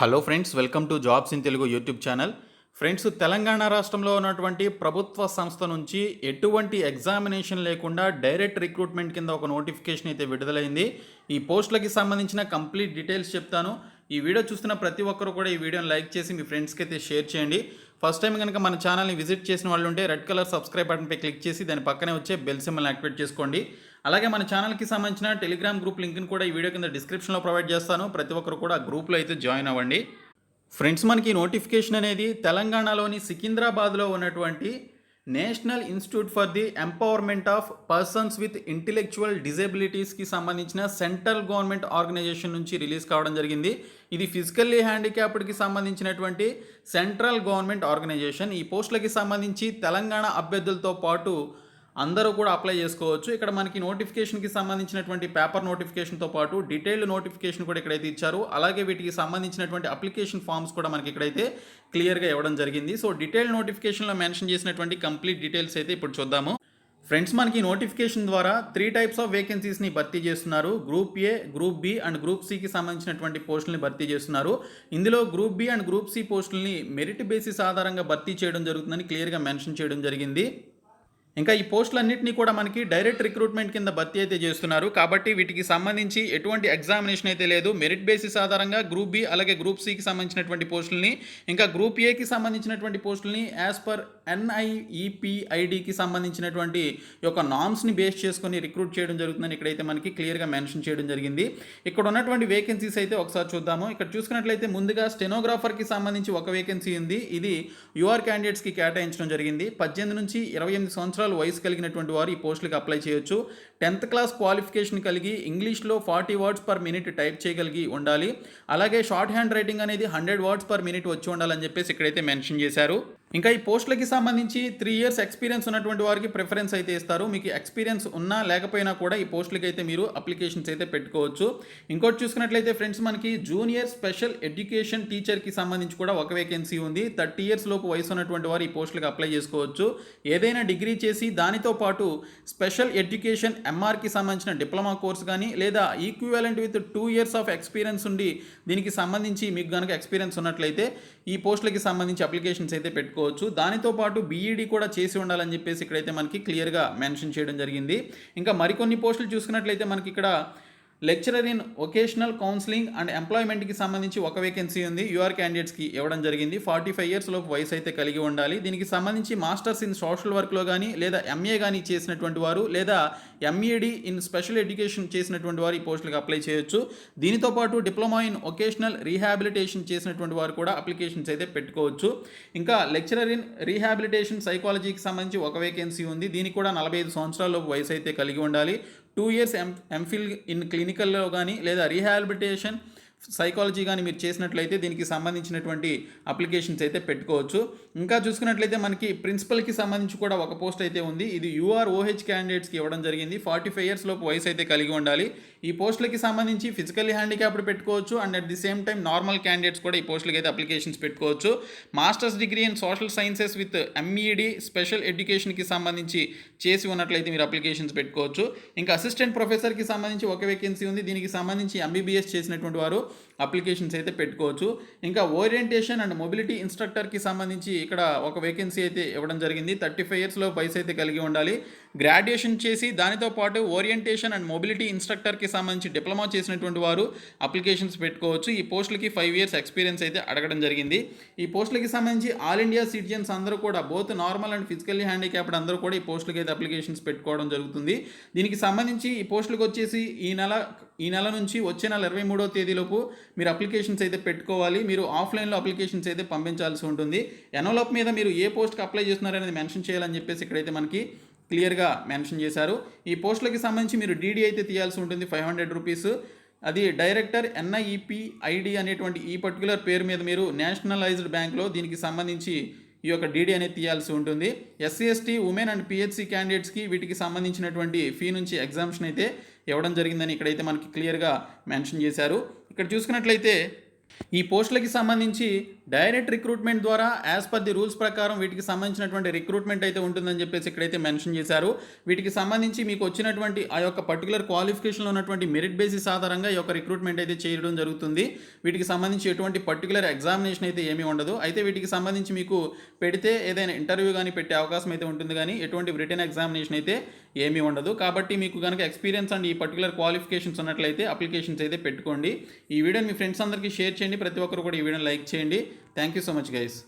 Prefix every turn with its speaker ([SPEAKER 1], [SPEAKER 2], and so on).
[SPEAKER 1] Hello friends, welcome to jobs in Telugu YouTube channel. Friends, Telangana రాష్ట్రంలో ఉన్నటువంటి ప్రభుత్వ సంస్థ నుంచి ఎటువంటి ఎగ్జామినేషన్ లేకుండా డైరెక్ట్ రిక్రూట్మెంట్ కింద ఒక నోటిఫికేషన్ అయితే విడుదలైంది. ఈ పోస్టులకి సంబంధించిన కంప్లీట్ డీటెయిల్స్ చెప్తాను. ఈ వీడియో చూస్తున్న ప్రతి ఒక్కరు కూడా ఈ వీడియోని లైక్ చేసి మీ ఫ్రెండ్స్కి అయితే షేర్ చేయండి. ఫస్ట్ టైం కనుక మన ఛానల్ని విజిట్ చేసిన వాళ్ళు ఉంటే రెడ్ కలర్ సబ్స్క్రైబ్ బటన్పై క్లిక్ చేసి దాని పక్కనే వచ్చే బెల్ సింబల్ని యాక్టివేట్ చేసుకోండి. అలాగే మన ఛానల్కి సంబంధించిన టెలిగ్రామ్ గ్రూప్ లింక్ని కూడా ఈ వీడియో కింద డిస్క్రిప్షన్లో ప్రొవైడ్ చేస్తాను. ప్రతి ఒక్కరు కూడా గ్రూప్లో అయితే జాయిన్ అవ్వండి. ఫ్రెండ్స్, మనకి నోటిఫికేషన్ అనేది తెలంగాణలోని సికింద్రాబాద్లో ఉన్నటువంటి national institute for the empowerment of persons with intellectual డిజేబిలిటీస్కి సంబంధించిన సెంట్రల్ గవర్నమెంట్ ఆర్గనైజేషన్ నుంచి రిలీజ్ కావడం జరిగింది. ఇది ఫిజికల్లీ హ్యాండిక్యాప్డ్కి సంబంధించినటువంటి సెంట్రల్ గవర్నమెంట్ ఆర్గనైజేషన్. ఈ పోస్టులకి సంబంధించి తెలంగాణ అభ్యర్థులతో పాటు అందరూ కూడా అప్లై చేసుకోవచ్చు. ఇక్కడ మనకి నోటిఫికేషన్కి సంబంధించినటువంటి పేపర్ నోటిఫికేషన్తో పాటు డీటెయిల్డ్ నోటిఫికేషన్ కూడా ఇక్కడైతే ఇచ్చారు. అలాగే వీటికి సంబంధించినటువంటి అప్లికేషన్ ఫామ్స్ కూడా మనకి ఇక్కడైతే క్లియర్గా ఇవ్వడం జరిగింది. సో డీటెయిల్డ్ నోటిఫికేషన్లో మెన్షన్ చేసినటువంటి కంప్లీట్ డీటెయిల్స్ అయితే ఇప్పుడు చూద్దాము. ఫ్రెండ్స్, మనకి నోటిఫికేషన్ ద్వారా 3 టైప్స్ ఆఫ్ వేకెన్సీస్ని భర్తీ చేస్తున్నారు. Group A, group B and group సికి సంబంధించినటువంటి పోస్టుల్ని భర్తీ చేస్తున్నారు. ఇందులో group B and group C పోస్టుల్ని మెరిట్ బేసిస్ ఆధారంగా భర్తీ చేయడం జరుగుతుందని క్లియర్గా మెన్షన్ చేయడం జరిగింది. ఇంకా ఈ పోస్టులన్నింటినీ కూడా మనకి డైరెక్ట్ రిక్రూట్మెంట్ కింద భర్తీ అయితే చేస్తున్నారు. కాబట్టి వీటికి సంబంధించి ఎటువంటి ఎగ్జామినేషన్ అయితే లేదు. మెరిట్ బేసిస్ ఆధారంగా గ్రూప్ బి అలాగే గ్రూప్ సికి సంబంధించినటువంటి పోస్టులని, ఇంకా గ్రూప్ ఏకి సంబంధించినటువంటి పోస్టులని యాజ్ పర్ NIEPIDకి సంబంధించినటువంటి యొక్క నామ్స్ని బేస్ చేసుకొని రిక్రూట్ చేయడం జరుగుతుందని ఇక్కడైతే మనకి క్లియర్గా మెన్షన్ చేయడం జరిగింది. ఇక్కడ ఉన్నటువంటి వేకెన్సీస్ అయితే ఒకసారి చూద్దాము. ఇక్కడ చూసుకున్నట్లయితే ముందుగా స్టెనోగ్రాఫర్కి సంబంధించి ఒక వేకెన్సీ ఉంది. ఇది యూఆర్ క్యాండిడేట్స్కి కేటాయించడం జరిగింది. 18 నుంచి 28 సంవత్సరాలు వయసు కలిగినటువంటి వారు ఈ పోస్టులకు అప్లై చేయొచ్చు. 10th క్లాస్ క్వాలిఫికేషన్ కలిగి ఇంగ్లీష్లో 40 వర్డ్స్ పర్ మినిట్ టైప్ చేయగలిగి ఉండాలి. అలాగే షార్ట్ హ్యాండ్ రైటింగ్ అనేది 100 వర్డ్స్ పర్ మినిట్ వచ్చి ఉండాలని చెప్పేసి ఇక్కడైతే మెన్షన్ చేశారు. ఇంకా ఈ పోస్టులకి సంబంధించి 3 ఇయర్స్ ఎక్స్పీరియన్స్ ఉన్నటువంటి వారికి ప్రిఫరెన్స్ అయితే ఇస్తారు. మీకు ఎక్స్పీరియన్స్ ఉన్నా లేకపోయినా కూడా ఈ పోస్టులకి అయితే మీరు అప్లికేషన్స్ అయితే పెట్టుకోవచ్చు. ఇంకోటి చూసుకున్నట్లయితే ఫ్రెండ్స్, మనకి జూనియర్ స్పెషల్ ఎడ్యుకేషన్ టీచర్కి సంబంధించి కూడా ఒక వేకెన్సీ ఉంది. 30 ఇయర్స్ లోపు వయసు ఉన్నటువంటి వారు ఈ పోస్టులకు అప్లై చేసుకోవచ్చు. ఏదైనా డిగ్రీ చేసి దానితో పాటు స్పెషల్ ఎడ్యుకేషన్ MRకి సంబంధించిన డిప్లొమా కోర్స్ కానీ లేదా equivalent with 2 years of experience ఉండి దీనికి సంబంధించి మీకు కనుక ఎక్స్పీరియన్స్ ఉన్నట్లయితే ఈ పోస్టులకి సంబంధించి అప్లికేషన్స్ అయితే పెట్టుకోవచ్చు. దానితో పాటు BEd కూడా చేసి ఉండాలని చెప్పేసి ఇక్కడైతే మనకి క్లియర్గా మెన్షన్ చేయడం జరిగింది. ఇంకా మరికొన్ని పోస్టులు చూసుకున్నట్లయితే మనకి ఇక్కడ lecturer in vocational counselling and ఎంప్లాయ్మెంట్కి సంబంధించి ఒక వేకెన్సీ ఉంది. యూఆర్ క్యాండిడేట్స్కి ఇవ్వడం జరిగింది. 45 ఇయర్స్ లోపు వయసు అయితే కలిగి ఉండాలి. దీనికి సంబంధించి మాస్టర్స్ ఇన్ సోషల్ వర్క్లో కానీ లేదా MA కానీ చేసినటువంటి వారు లేదా MEd ఇన్ స్పెషల్ ఎడ్యుకేషన్ చేసినటువంటి వారు ఈ పోస్టులకు అప్లై చేయొచ్చు. దీనితో పాటు డిప్లొమా ఇన్ వొకేషనల్ రీహాబిలిటేషన్ చేసినటువంటి వారు కూడా అప్లికేషన్స్ అయితే పెట్టుకోవచ్చు. ఇంకా లెక్చరర్ ఇన్ రీహాబిలిటేషన్ సైకాలజీకి సంబంధించి ఒక వేకెన్సీ ఉంది. దీనికి కూడా 45 సంవత్సరాల లోపు వయసు అయితే కలిగి ఉండాలి. 2 ఇయర్స్ MPhil ఇన్ క్లినికల్లో కానీ లేదా రీహాబిలిటేషన్ సైకాలజీ కానీ మీరు చేసినట్లయితే దీనికి సంబంధించినటువంటి అప్లికేషన్స్ అయితే పెట్టుకోవచ్చు. ఇంకా చూసుకున్నట్లయితే మనకి ప్రిన్సిపల్కి సంబంధించి కూడా ఒక పోస్ట్ అయితే ఉంది. ఇది UROH క్యాండిడేట్స్కి ఇవ్వడం జరిగింది. 45 ఇయర్స్ లోపు వయసు అయితే కలిగి ఉండాలి. ఈ పోస్టులకి సంబంధించి ఫిజికల్లీ హ్యాండిక్యాప్డ్ పెట్టుకోవచ్చు and at the same time normal candidates కూడా ఈ పోస్టులకి అయితే అప్లికేషన్స్ పెట్టుకోవచ్చు. Masters degree in social sciences with MEd special ఎడ్యుకేషన్కి సంబంధించి చేసి ఉన్నట్లయితే మీరు అప్లికేషన్స్ పెట్టుకోవచ్చు. ఇంకా అసిస్టెంట్ ప్రొఫెసర్కి సంబంధించి ఒక వేకెన్సీ ఉంది. దీనికి సంబంధించి MBBS చేసినటువంటి వారు అప్లికేషన్స్ అయితే పెట్టుకోవచ్చు. ఇంకా ఓరియంటేషన్ అండ్ మొబిలిటీ ఇన్స్ట్రక్టర్కి సంబంధించి ఇక్కడ ఒక వేకెన్సీ అయితే ఇవ్వడం జరిగింది. 35 ఇయర్స్లో వయసు అయితే కలిగి ఉండాలి. గ్రాడ్యుయేషన్ చేసి దానితో పాటు ఓరియంటేషన్ అండ్ మొబిలిటీ ఇన్స్ట్రక్టర్కి సంబంధించి డిప్లొమా చేసినటువంటి వారు అప్లికేషన్స్ పెట్టుకోవచ్చు. ఈ పోస్టులకి 5 ఇయర్స్ ఎక్స్పీరియన్స్ అయితే అడగడం జరిగింది. ఈ పోస్టులకి సంబంధించి ఆల్ ఇండియా సిటిజన్స్ అందరూ కూడా both normal and physically handicapped అందరూ కూడా ఈ పోస్టులకి అయితే అప్లికేషన్స్ పెట్టుకోవడం జరుగుతుంది. దీనికి సంబంధించి ఈ పోస్టులకు వచ్చేసి ఈ నెల నుంచి వచ్చే నెల 23వ తేదీలోపు మీరు అప్లికేషన్స్ అయితే పెట్టుకోవాలి. మీరు ఆఫ్లైన్లో అప్లికేషన్స్ అయితే పంపించాల్సి ఉంటుంది. ఎన్వలప్ మీద మీరు ఏ పోస్ట్కి అప్లై చేస్తున్నారనేది మెన్షన్ చేయాలని చెప్పేసి ఇక్కడైతే మనకి క్లియర్గా మెన్షన్ చేశారు. ఈ పోస్టులకి సంబంధించి మీరు DD అయితే తీయాల్సి ఉంటుంది, 500 రూపీస్. అది డైరెక్టర్ NIEPID అనేటువంటి ఈ పర్టికులర్ పేరు మీద మీరు నేషనలైజ్డ్ బ్యాంక్లో దీనికి సంబంధించి ఈ యొక్క DD అనేది తీయాల్సి ఉంటుంది. SC ST women and PHC క్యాండిడేట్స్కి వీటికి సంబంధించినటువంటి ఫీ నుంచి ఎగ్జామ్షన్ అయితే ఇవ్వడం జరిగిందని ఇక్కడైతే మనకి క్లియర్గా మెన్షన్ చేశారు. ఇక్కడ చూసుకున్నట్లయితే ఈ పోస్టులకి సంబంధించి డైరెక్ట్ రిక్రూట్మెంట్ ద్వారా యాజ్ పర్ ది రూల్స్ ప్రకారం వీటికి సంబంధించినటువంటి రిక్రూట్మెంట్ అయితే ఉంటుందని చెప్పేసి ఇక్కడైతే మెన్షన్ చేశారు. వీటికి సంబంధించి మీకు వచ్చినటువంటి ఆ యొక్క పర్టికులర్ క్వాలిఫికేషన్లో ఉన్నటువంటి మెరిట్ బేసిస్ ఆధారంగా ఈ యొక్క రిక్రూట్మెంట్ అయితే చేయడం జరుగుతుంది. వీటికి సంబంధించి ఎటువంటి పర్టికులర్ ఎగ్జామినేషన్ అయితే ఏమీ ఉండదు. అయితే వీటికి సంబంధించి మీకు పెడితే ఏదైనా ఇంటర్వ్యూ కానీ పెట్టే అవకాశం అయితే ఉంటుంది, కానీ ఎటువంటి రిటర్న్ ఎగ్జామినేషన్ అయితే ఏమీ ఉండదు. కాబట్టి మీకు కనుక ఎక్స్పీరియన్స్ అండ్ ఈ పర్టికులర్ క్వాలిఫికేషన్స్ ఉన్నట్లయితే అప్లికేషన్స్ అయితే పెట్టుకోండి. ఈ వీడియోని మీ ఫ్రెండ్స్ అందరికీ షేర్ చేయండి. ప్రతి ఒక్కరు కూడా ఈ వీడియోని లైక్ చేయండి. Thank you so much guys.